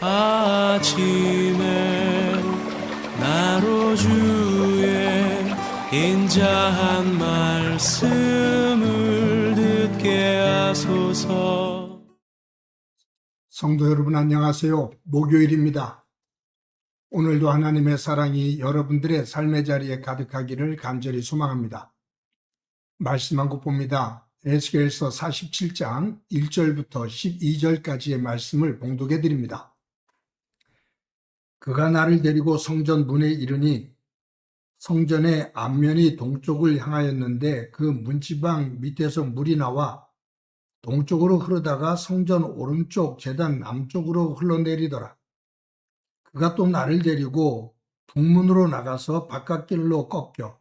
아침에 나로 주의 인자한 말씀을 듣게 하소서. 성도 여러분 안녕하세요. 목요일입니다. 오늘도 하나님의 사랑이 여러분들의 삶의 자리에 가득하기를 간절히 소망합니다. 말씀 한 곳 봅니다. 에스겔서 47장 1절부터 12절까지의 말씀을 봉독해 드립니다. 그가 나를 데리고 성전 문에 이르니 성전의 앞면이 동쪽을 향하였는데 그 문지방 밑에서 물이 나와 동쪽으로 흐르다가 성전 오른쪽 제단 남쪽으로 흘러내리더라. 그가 또 나를 데리고 북문으로 나가서 바깥길로 꺾여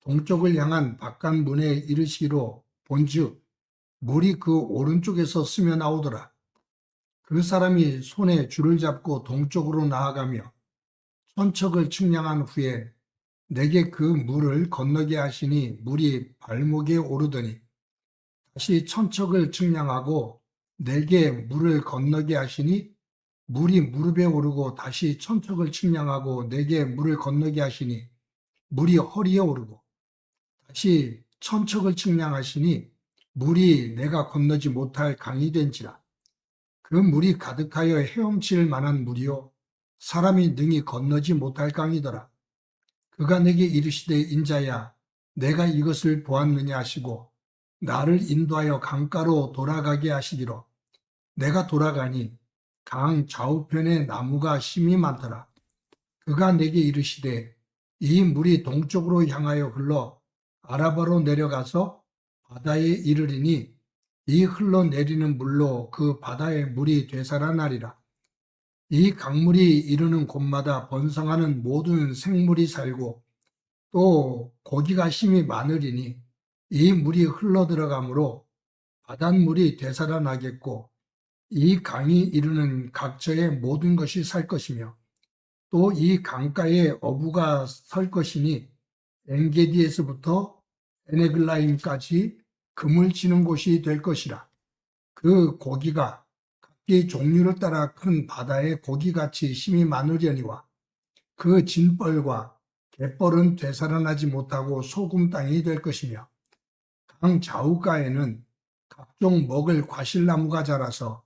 동쪽을 향한 바깥문에 이르시기로 본즉 물이 그 오른쪽에서 스며 나오더라. 그 사람이 손에 줄을 잡고 동쪽으로 나아가며 천척을 측량한 후에 내게 그 물을 건너게 하시니 물이 발목에 오르더니 다시 천척을 측량하고 내게 물을 건너게 하시니 물이 무릎에 오르고 다시 천척을 측량하고 내게 물을 건너게 하시니 물이 허리에 오르고 다시 천척을 측량하시니 물이 내가 건너지 못할 강이 된지라. 그 물이 가득하여 헤엄칠 만한 물이요 사람이 능히 건너지 못할 강이더라. 그가 내게 이르시되 인자야 내가 이것을 보았느냐 하시고 나를 인도하여 강가로 돌아가게 하시기로 내가 돌아가니 강 좌우편에 나무가 심이 많더라. 그가 내게 이르시되 이 물이 동쪽으로 향하여 흘러 아라바로 내려가서 바다에 이르리니 이 흘러내리는 물로 그 바다의 물이 되살아나리라. 이 강물이 이르는 곳마다 번성하는 모든 생물이 살고 또 고기가 심이 많으리니 이 물이 흘러들어가므로 바닷물이 되살아나겠고 이 강이 이르는 각처의 모든 것이 살 것이며 또 이 강가에 어부가 설 것이니 엔게디에서부터 에네글라임까지 금을 치는 곳이 될 것이라. 그 고기가 각기 종류를 따라 큰 바다의 고기같이 심이 많으려니와 그 진벌과 갯벌은 되살아나지 못하고 소금 땅이 될 것이며 강 좌우가에는 각종 먹을 과실나무가 자라서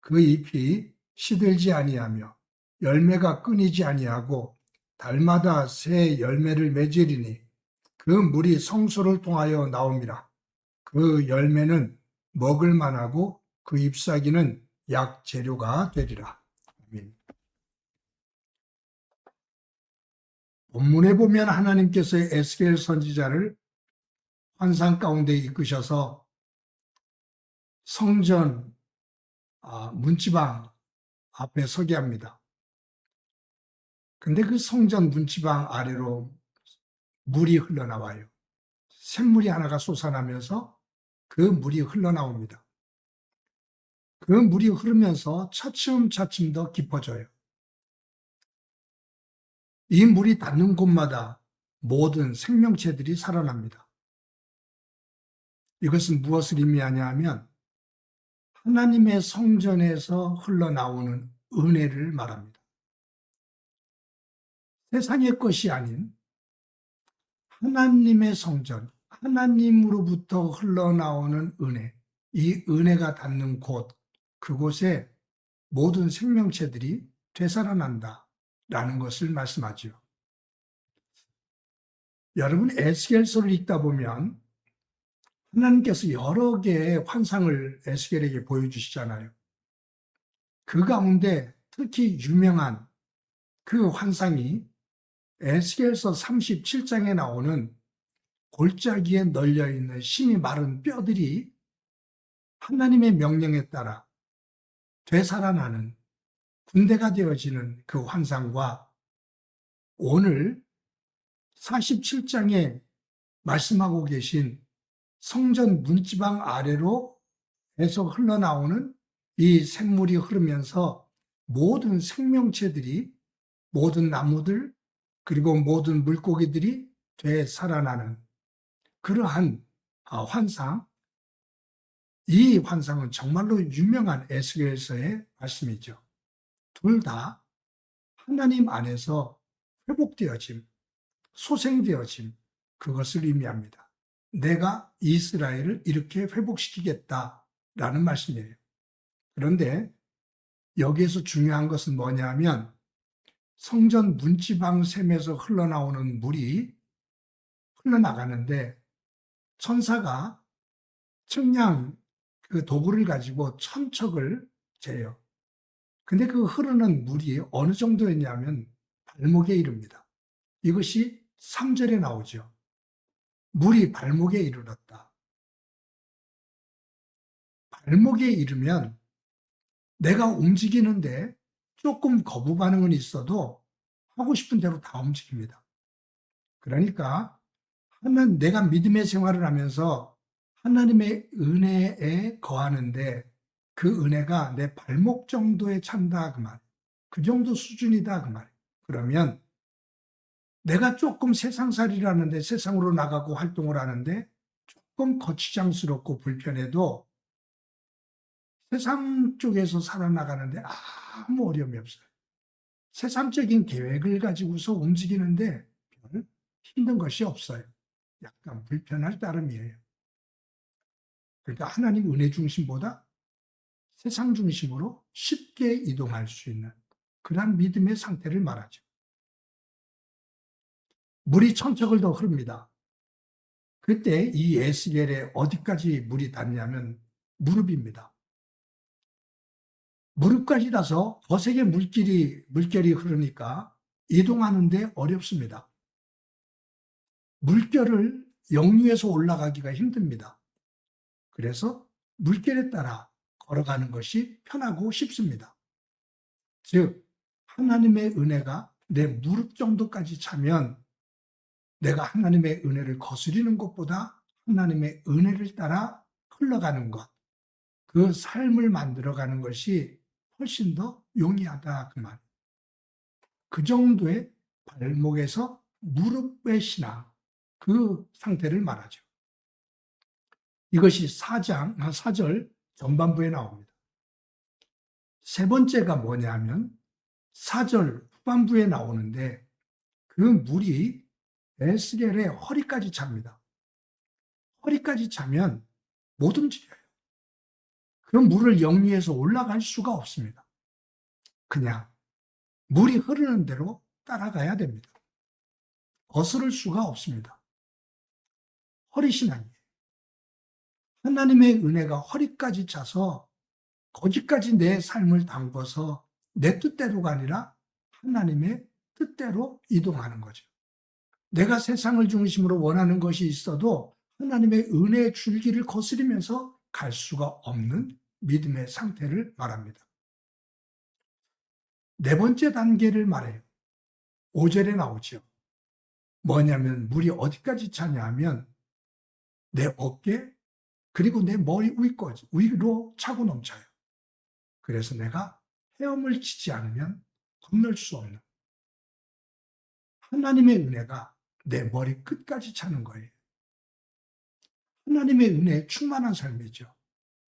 그 잎이 시들지 아니하며 열매가 끊이지 아니하고 달마다 새 열매를 맺으리니 그 물이 성소를 통하여 나옵니다. 그 열매는 먹을 만하고 그 잎사귀는 약 재료가 되리라. 아멘. 본문에 보면 하나님께서 에스겔 선지자를 환상 가운데 이끄셔서 성전 문지방 앞에 서게 합니다. 근데 그 성전 문지방 아래로 물이 흘러나와요. 샘물이 하나가 솟아나면서 그 물이 흘러나옵니다. 그 물이 흐르면서 차츰차츰 더 깊어져요. 이 물이 닿는 곳마다 모든 생명체들이 살아납니다. 이것은 무엇을 의미하냐 하면 하나님의 성전에서 흘러나오는 은혜를 말합니다. 세상의 것이 아닌 하나님의 성전, 하나님으로부터 흘러나오는 은혜, 이 은혜가 닿는 곳, 그곳에 모든 생명체들이 되살아난다라는 것을 말씀하죠. 여러분 에스겔서를 읽다 보면 하나님께서 여러 개의 환상을 에스겔에게 보여주시잖아요. 그 가운데 특히 유명한 그 환상이 에스겔서 37장에 나오는 골짜기에 널려있는 심이 마른 뼈들이 하나님의 명령에 따라 되살아나는 군대가 되어지는 그 환상과 오늘 47장에 말씀하고 계신 성전 문지방 아래로 에서 흘러나오는 이 샘물이 흐르면서 모든 생명체들이 모든 나무들 그리고 모든 물고기들이 되살아나는 그러한 환상, 이 환상은 정말로 유명한 에스겔서의 말씀이죠. 둘 다 하나님 안에서 회복되어짐, 소생되어짐, 그것을 의미합니다. 내가 이스라엘을 이렇게 회복시키겠다라는 말씀이에요. 그런데 여기에서 중요한 것은 뭐냐면 성전 문지방 샘에서 흘러나오는 물이 흘러나가는데 천사가 측량 그 도구를 가지고 천척을 재요. 근데 그 흐르는 물이 어느 정도였냐면 발목에 이릅니다. 이것이 3절에 나오죠. 물이 발목에 이르렀다. 발목에 이르면 내가 움직이는데 조금 거부 반응은 있어도 하고 싶은 대로 다 움직입니다. 그러니까 내가 믿음의 생활을 하면서 하나님의 은혜에 거하는데 그 은혜가 내 발목 정도에 찬다 그 말. 그 정도 수준이다 그 말. 그러면 내가 조금 세상살이라는데 세상으로 나가고 활동을 하는데 조금 거추장스럽고 불편해도 세상 쪽에서 살아나가는데 아무 어려움이 없어요. 세상적인 계획을 가지고서 움직이는데 별 힘든 것이 없어요. 약간 불편할 따름이에요. 그러니까 하나님 은혜 중심보다 세상 중심으로 쉽게 이동할 수 있는 그러한 믿음의 상태를 말하죠. 물이 천척을 더 흐릅니다. 그때 이 에스겔에 어디까지 물이 닿냐면 무릎입니다. 무릎까지 닿아서 거세게 물결이 흐르니까 이동하는데 어렵습니다. 물결을 역류해서 올라가기가 힘듭니다. 그래서 물결에 따라 걸어가는 것이 편하고 쉽습니다. 즉 하나님의 은혜가 내 무릎 정도까지 차면 내가 하나님의 은혜를 거스리는 것보다 하나님의 은혜를 따라 흘러가는 것, 그 삶을 만들어가는 것이 훨씬 더 용이하다 그 말. 그 정도의 발목에서 무릎의 신앙, 그 상태를 말하죠. 이것이 4절 전반부에 나옵니다. 세 번째가 뭐냐면 4절 후반부에 나오는데 그 물이 에스겔의 허리까지 찹니다. 허리까지 차면 못 움직여요. 그 물을 역류해서 올라갈 수가 없습니다. 그냥 물이 흐르는 대로 따라가야 됩니다. 거스를 수가 없습니다. 허리 신앙이에요. 하나님의 은혜가 허리까지 차서 거기까지 내 삶을 담궈서 내 뜻대로가 아니라 하나님의 뜻대로 이동하는 거죠. 내가 세상을 중심으로 원하는 것이 있어도 하나님의 은혜의 줄기를 거스리면서 갈 수가 없는 믿음의 상태를 말합니다. 네 번째 단계를 말해요. 5절에 나오죠. 뭐냐면 물이 어디까지 차냐 하면 내 어깨 그리고 내 머리 위로 차고 넘쳐요. 그래서 내가 헤엄을 치지 않으면 건널 수 없는 하나님의 은혜가 내 머리 끝까지 차는 거예요. 하나님의 은혜에 충만한 삶이죠.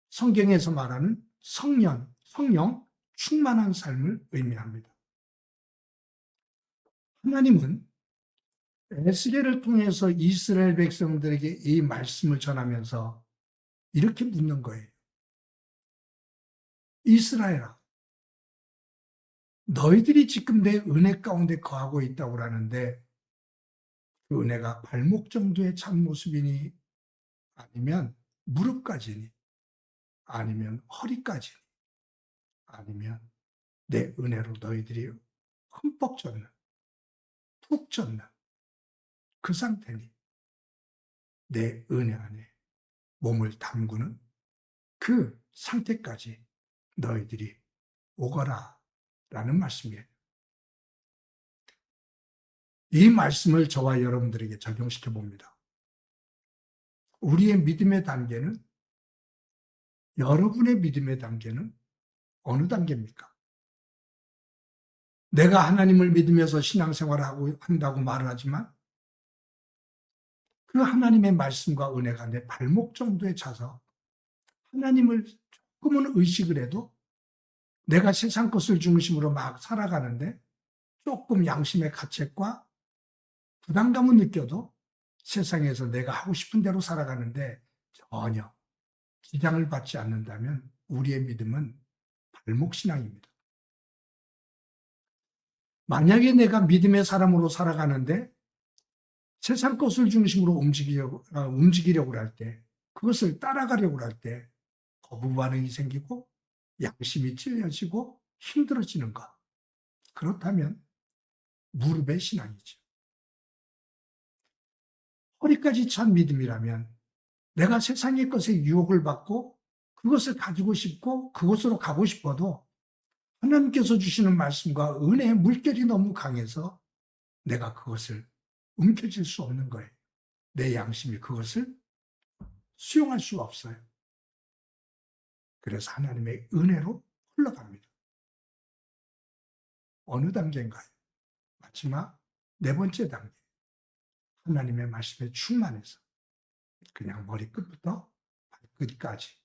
성경에서 말하는 성령 충만한 삶을 의미합니다. 하나님은 에스겔을 통해서 이스라엘 백성들에게 이 말씀을 전하면서 이렇게 묻는 거예요. 이스라엘아, 너희들이 지금 내 은혜 가운데 거하고 있다고 하는데 그 은혜가 발목 정도의 참 모습이니 아니면 무릎까지니 아니면 허리까지니 아니면 내 은혜로 너희들이 흠뻑 젖는 푹 젖는 그 상태니 내 은혜 안에 몸을 담그는 그 상태까지 너희들이 오거라 라는 말씀이에요. 이 말씀을 저와 여러분들에게 적용시켜 봅니다. 우리의 믿음의 단계는 여러분의 믿음의 단계는 어느 단계입니까? 내가 하나님을 믿으면서 신앙생활을 한다고 말을 하지만 그 하나님의 말씀과 은혜가 내 발목 정도에 차서 하나님을 조금은 의식을 해도 내가 세상 것을 중심으로 막 살아가는데 조금 양심의 가책과 부담감은 느껴도 세상에서 내가 하고 싶은 대로 살아가는데 전혀 지장을 받지 않는다면 우리의 믿음은 발목신앙입니다. 만약에 내가 믿음의 사람으로 살아가는데 세상 것을 중심으로 움직이려고 할 때, 그것을 따라가려고 할 때 거부 반응이 생기고 양심이 찔려지고 힘들어지는 것. 그렇다면 무릎의 신앙이죠. 허리까지 찬 믿음이라면 내가 세상의 것에 유혹을 받고 그것을 가지고 싶고 그것으로 가고 싶어도 하나님께서 주시는 말씀과 은혜의 물결이 너무 강해서 내가 그것을 움켜쥘 수 없는 거예요. 내 양심이 그것을 수용할 수가 없어요. 그래서 하나님의 은혜로 흘러갑니다. 어느 단계인가요? 마지막 네 번째 단계. 하나님의 말씀에 충만해서 그냥 머리끝부터 발끝까지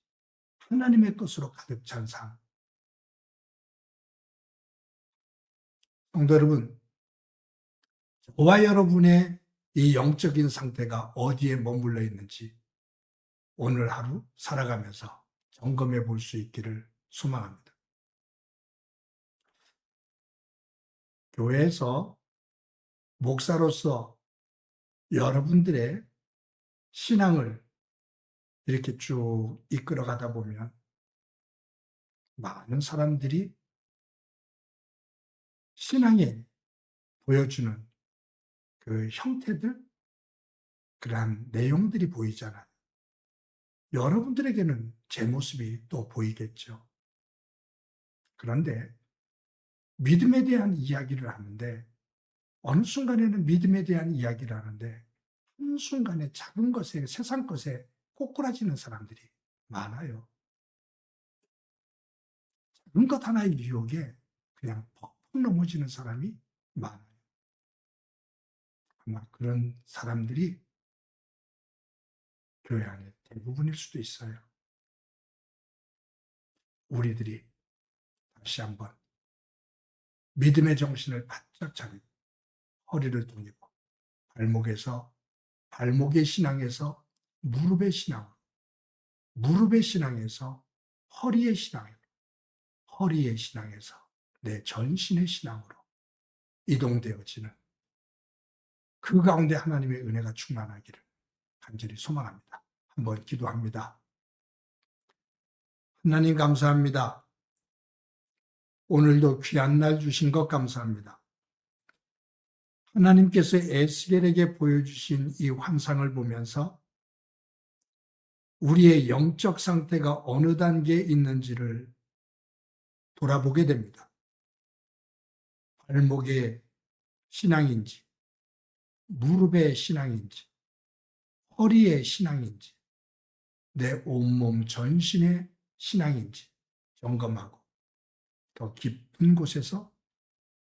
하나님의 것으로 가득 찬 삶. 성도 여러분, 저와 여러분의 이 영적인 상태가 어디에 머물러 있는지 오늘 하루 살아가면서 점검해 볼 수 있기를 소망합니다. 교회에서 목사로서 여러분들의 신앙을 이렇게 쭉 이끌어 가다 보면 많은 사람들이 신앙에 보여주는 그 형태들, 그러한 내용들이 보이잖아요. 여러분들에게는 제 모습이 또 보이겠죠. 그런데 믿음에 대한 이야기를 하는데 어느 순간에는 믿음에 대한 이야기를 하는데 한순간에 작은 것에, 세상 것에 꼬꾸라지는 사람들이 많아요. 작은 것 하나의 유혹에 그냥 퍽퍽 넘어지는 사람이 많아요. 아마 그런 사람들이 교회 안에 대부분일 수도 있어요. 우리들이 다시 한번 믿음의 정신을 바짝 차리고 허리를 돌리고 발목의 신앙에서 무릎의 신앙으로, 무릎의 신앙에서 허리의 신앙으로, 허리의 신앙에서 내 전신의 신앙으로 이동되어지는 그 가운데 하나님의 은혜가 충만하기를 간절히 소망합니다. 한번 기도합니다. 하나님 감사합니다. 오늘도 귀한 날 주신 것 감사합니다. 하나님께서 에스겔에게 보여주신 이 환상을 보면서 우리의 영적 상태가 어느 단계에 있는지를 돌아보게 됩니다. 발목의 신앙인지, 무릎의 신앙인지, 허리의 신앙인지, 내 온몸 전신의 신앙인지 점검하고 더 깊은 곳에서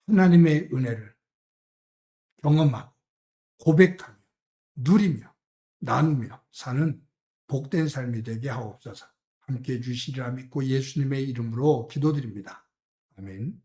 하나님의 은혜를 경험하고 고백하며 누리며 나누며 사는 복된 삶이 되게 하옵소서. 함께해 주시리라 믿고 예수님의 이름으로 기도드립니다. 아멘.